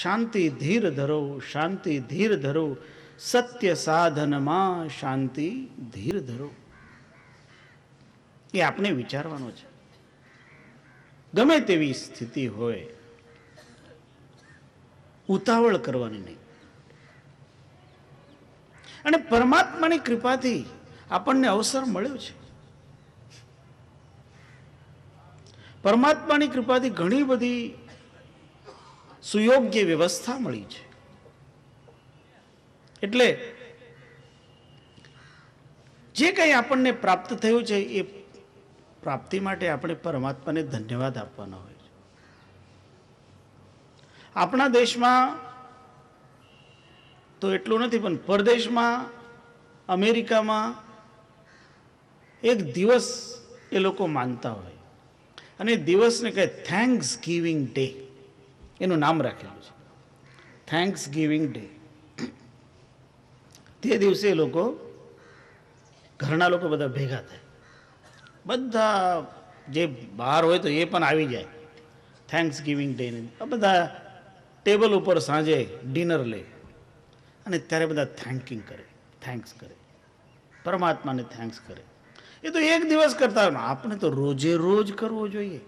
શાંતિ ધીર ધરો, શાંતિ ધીર ધરો, સત્ય સાધનમાં શાંતિ ધીર ધરો. એ આપણે વિચારવાનો છે. ગમે તેવી સ્થિતિ હોય, ઉતાવળ કરવાની નહીં. અને પરમાત્માની કૃપાથી આપણને અવસર મળ્યો છે. પરમાત્માની કૃપાથી ઘણી બધી સુયોગ્ય વ્યવસ્થા મળી છે. એટલે જે કંઈ આપણને પ્રાપ્ત થયું છે એ પ્રાપ્તિ માટે આપણે પરમાત્માને ધન્યવાદ આપવાનો હોય છે. આપણા દેશમાં તો એટલું નથી, પણ પરદેશમાં, અમેરિકામાં એક દિવસ એ લોકો માનતા હોય અને દિવસને કહે થેન્ક્સ ગિવિંગ ડે. એનું નામ રાખેલું છે થેન્ક્સ ગિવિંગ ડે. તે દિવસે એ લોકો, ઘરના લોકો બધા ભેગા થાય, બધા જે બહાર હોય તો એ પણ આવી જાય થેન્ક્સ ગિવિંગ ડે. બધા ટેબલ ઉપર સાંજે ડિનર લે અને ત્યારે બધા થેન્કિંગ કરે, થેન્ક્સ કરે, પરમાત્માને થેન્ક્સ કરે. એ તો એક દિવસ કરતા હોય, આપણે તો રોજે રોજ કરવો જોઈએ.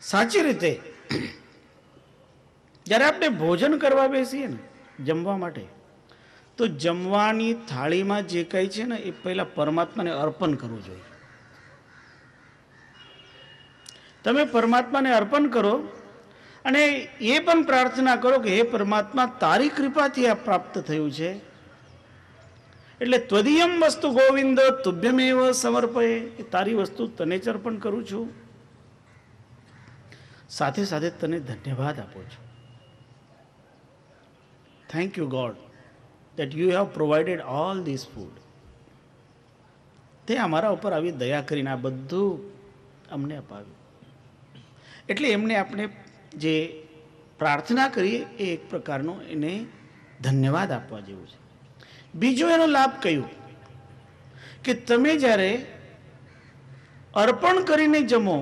સાચી રીતે જ્યારે આપણે ભોજન કરવા બેસીએ ને, જમવા માટે, તો જમવાની થાળીમાં જે કંઈ છે ને એ પહેલા પરમાત્માને અર્પણ કરવું જોઈએ. તમે પરમાત્માને અર્પણ કરો અને એ પણ પ્રાર્થના કરો કે હે પરમાત્મા, તારી કૃપાથી આ પ્રાપ્ત થયું છે, એટલે ત્વદીયમ વસ્તુ ગોવિંદ તુભ્યમેવ સમર્પયે. એ તારી વસ્તુ તને જ અર્પણ કરું છું, સાથે સાથે તને ધન્યવાદ આપું છું. Thank you God that you have provided all this food. તે અમારા ઉપર આવી દયા કરીને આ બધું અમને અપાવ્યું. એટલે એમને આપણે જે પ્રાર્થના કરીએ એ એક પ્રકારનો એને ધન્યવાદ આપવા જેવું છે. બીજો એનો લાભ કયો કે તમે જ્યારે અર્પણ કરીને જમો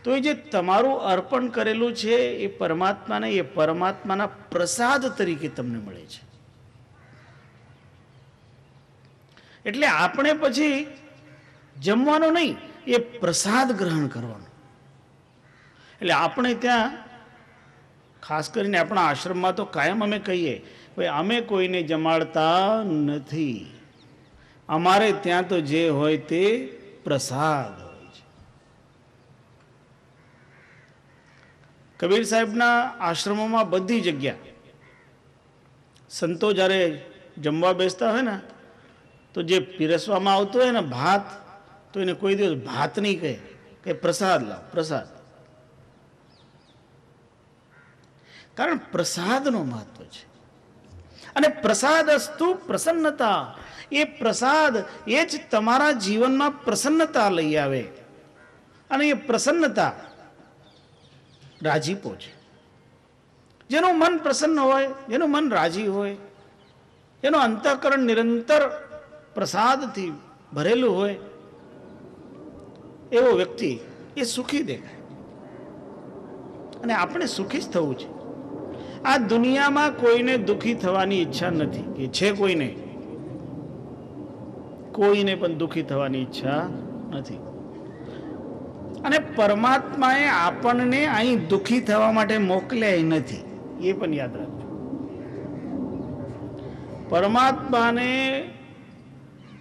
તો એ જે તમારું અર્પણ કરેલું છે એ પરમાત્માને, એ પરમાત્માના પ્રસાદ તરીકે તમને મળે છે. એટલે આપણે પછી જમવાનું નહીં, એ પ્રસાદ ગ્રહણ કરવાનો. એટલે આપણે ત્યાં ખાસ કરીને આપણા આશ્રમમાં તો કાયમ અમે કહીએ, ભાઈ અમે કોઈને જમાડતા નથી, અમારે ત્યાં તો જે હોય તે પ્રસાદ હોય છે. કબીર સાહેબના આશ્રમોમાં બધી જગ્યા સંતો જ્યારે જમવા બેસતા હોય ને તો જે પીરસવામાં આવતું હોય ને ભાત, તો એને કોઈ દિવસ ભાત નહીં કહે, કે પ્રસાદ લાવ, પ્રસાદ. કારણ પ્રસાદનું મહત્વ છે. અને પ્રસાદસ્તુ પ્રસન્નતા, એ પ્રસાદ એ જ તમારા જીવનમાં પ્રસન્નતા લઈ આવે. અને એ પ્રસન્નતા રાજીપો છે. જેનું મન પ્રસન્ન હોય, જેનું મન રાજી હોય, જેનું અંતઃકરણ નિરંતર પ્રસાદથી ભરેલું હોય, એવો વ્યક્તિ એ સુખી દેખાય. અને આપણે સુખી જ થવું છે. આ દુનિયામાં કોઈને દુઃખી થવાની ઈચ્છા નથી, કે છે કોઈને પણ દુઃખી થવાની ઈચ્છા નથી. અને પરમાત્માએ આપણને અહીં દુઃખી થવા માટે મોકલ્યા નથી, એ પણ યાદ રાખજો.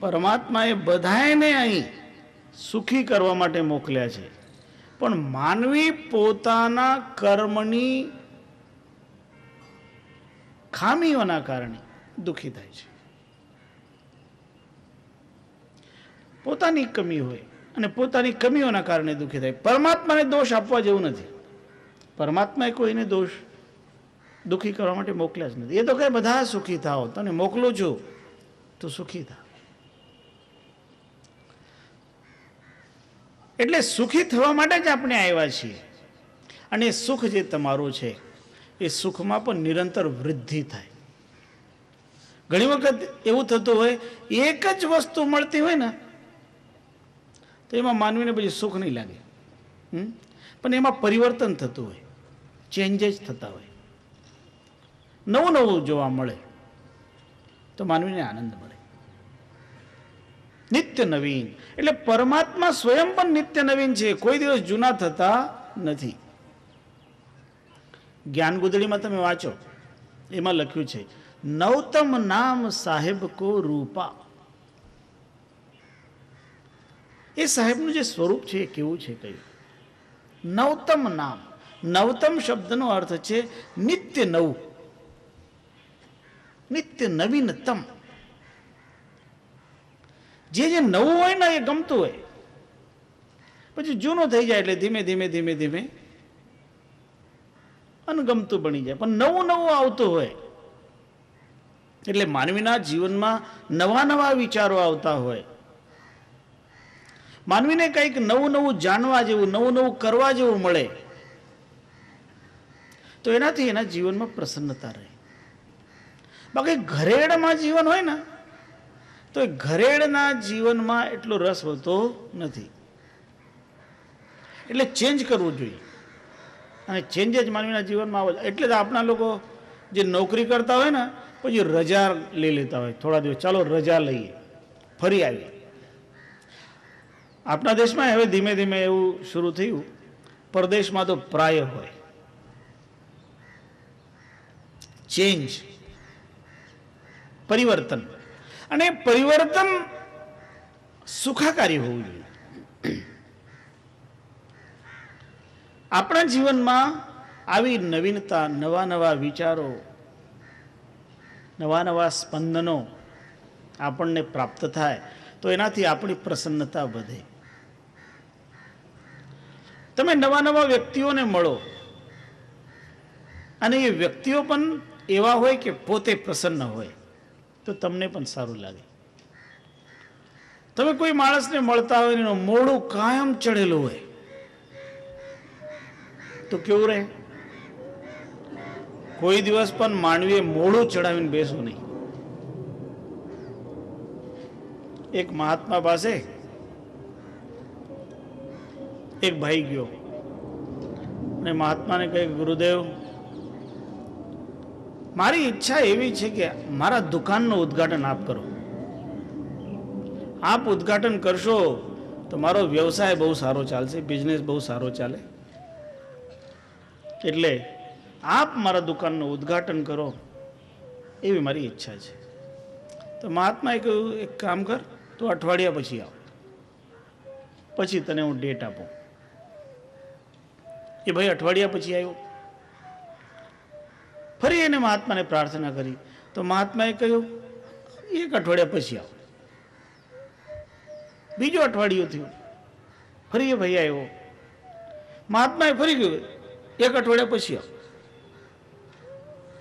પરમાત્માએ બધાને અહીં સુખી કરવા માટે મોકલ્યા છે. પણ માનવી પોતાના કર્મની ખામીઓના કારણે દુઃખી થાય છે. પોતાની કમી હોય અને પોતાની કમીઓના કારણે દુઃખી થાય. પરમાત્માને દોષ આપવા જેવું નથી. પરમાત્માએ કોઈને દોષ દુઃખી કરવા માટે મોકલ્યા જ નથી. એ તો કહે બધા સુખી થાઓ, તને મોકલું છું તો સુખી થા. એટલે સુખી થવા માટે જ આપણે આવ્યા છીએ. અને સુખ જે તમારું છે એ સુખમાં પણ નિરંતર વૃદ્ધિ થાય. ઘણી વખત એવું થતું હોય, એક જ વસ્તુ મળતી હોય ને તો એમાં માનવીને પછી સુખ નહીં લાગે, પણ એમાં પરિવર્તન થતું હોય. ચેન્જીસ થતા હોય, નવું નવું જોવા મળે તો માનવીને આનંદ મળે. નિત્ય નવીન એટલે પરમાત્મા સ્વયં પણ નિત્ય નવીન છે, કોઈ દિવસ જૂના થતા નથી. જ્ઞાન ગુદડીમાં તમે વાંચો, એમાં લખ્યું છે નવતમ નામ સાહેબ કો રૂપા. એ સાહેબનું જે સ્વરૂપ છે એ કેવું છે કહ્યું? નવતમ નામ. નવતમ શબ્દનો અર્થ છે નિત્ય નવું, નિત્ય નવીનતમ. જે જે નવું હોય ને એ ગમતું હોય, પછી જૂનું થઈ જાય એટલે ધીમે ધીમે ધીમે ધીમે અનગમતું બની જાય. પણ નવું નવું આવતું હોય એટલે માનવીના જીવનમાં નવા નવા વિચારો આવતા હોય, માનવીને કંઈક નવું નવું જાણવા જેવું, નવું નવું કરવા જેવું મળે, તો એનાથી એના જીવનમાં પ્રસન્નતા રહે. બાકી ઘરેડમાં જીવન હોય ને તો એ ઘરેડના જીવનમાં એટલો રસ હોતો નથી. એટલે ચેન્જ કરવું જોઈએ, અને ચેન્જ જ માનવીના જીવનમાં આવે. એટલે જ આપણા લોકો જે નોકરી કરતા હોય ને પછી રજા લઈ લેતા હોય, થોડા દિવસ ચાલો રજા લઈએ, ફરી આવીએ. આપણા દેશમાં હવે ધીમે ધીમે એવું શરૂ થયું, પરદેશમાં તો પ્રાય હોય. ચેન્જ, પરિવર્તન, અને પરિવર્તન સુખાકારી હોવું જોઈએ. આપણા જીવનમાં આવી નવીનતા, નવા નવા વિચારો, નવા નવા સ્પંદનો આપણને પ્રાપ્ત થાય તો એનાથી આપણી પ્રસન્નતા વધે. તમે નવા નવા વ્યક્તિઓને મળો અને એ વ્યક્તિઓ પણ એવા હોય કે પોતે પ્રસન્ન હોય તો તમને પણ સારું લાગે. તમે કોઈ માણસને મળતા હોય એનું મોઢું કાયમ ચડેલું હોય તો કેવું રહે? કોઈ દિવસ પણ માનવીએ મોઢું ચડાવીને બેસવું નહીં. એક મહાત્મા પાસે એક ભાઈ ગયો અને મહાત્માને કહે, ગુરુદેવ, મારી ઈચ્છા એવી છે કે મારા દુકાનનું ઉદ્ઘાટન આપ કરો. આપ ઉદ્ઘાટન કરશો તો મારો વ્યવસાય બહુ સારો ચાલશે, બિઝનેસ બહુ સારો ચાલે, એટલે આપ મારા દુકાનનું ઉદ્ઘાટન કરો એવી મારી ઈચ્છા છે. તો મહાત્માએ કહ્યું, એક કામ કર, તું અઠવાડિયા પછી આવ, પછી તને હું ડેટ આપું. એ ભાઈ અઠવાડિયા પછી આવ્યો. ફરી એને મહાત્માને પ્રાર્થના કરી તો મહાત્માએ કહ્યું, એક અઠવાડિયા પછી આવ. બીજું અઠવાડિયું થયું, ફરી એ ભાઈ આવ્યો. મહાત્માએ ફરી કહ્યું, એક અઠવાડિયા પછી આવ.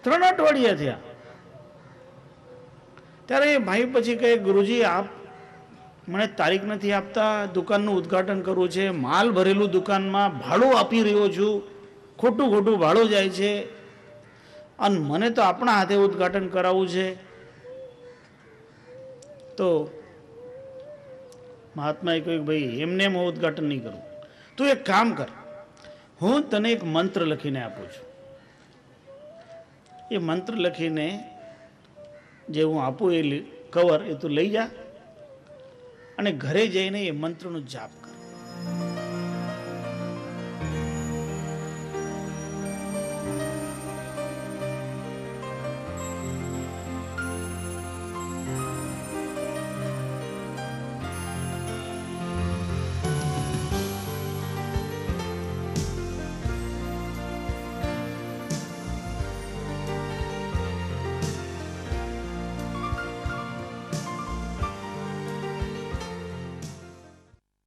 3 અઠવાડિયા થયા. ત્યારે એ ભાઈ પછી કહે, ગુરુજી, આપ મને તારીખ નથી આપતા, દુકાનનું ઉદ્ઘાટન કરવું છે, માલ ભરેલું દુકાનમાં, ભાડું આપી રહ્યો છું, ખોટું ખોટું ભાડું જાય છે, અને મને તો આપણા હાથે ઉદ્ઘાટન કરાવવું છે. તો મહાત્માએ કહ્યું, ભાઈ, એમને હું ઉદ્ઘાટન નહીં કરું, તું એક કામ કર, હું તને એક મંત્ર લખીને આપું છું. એ મંત્ર લખીને જે હું આપું એ કવર એ તું લઈ જા અને ઘરે જઈને એ મંત્રનો જાપ કર.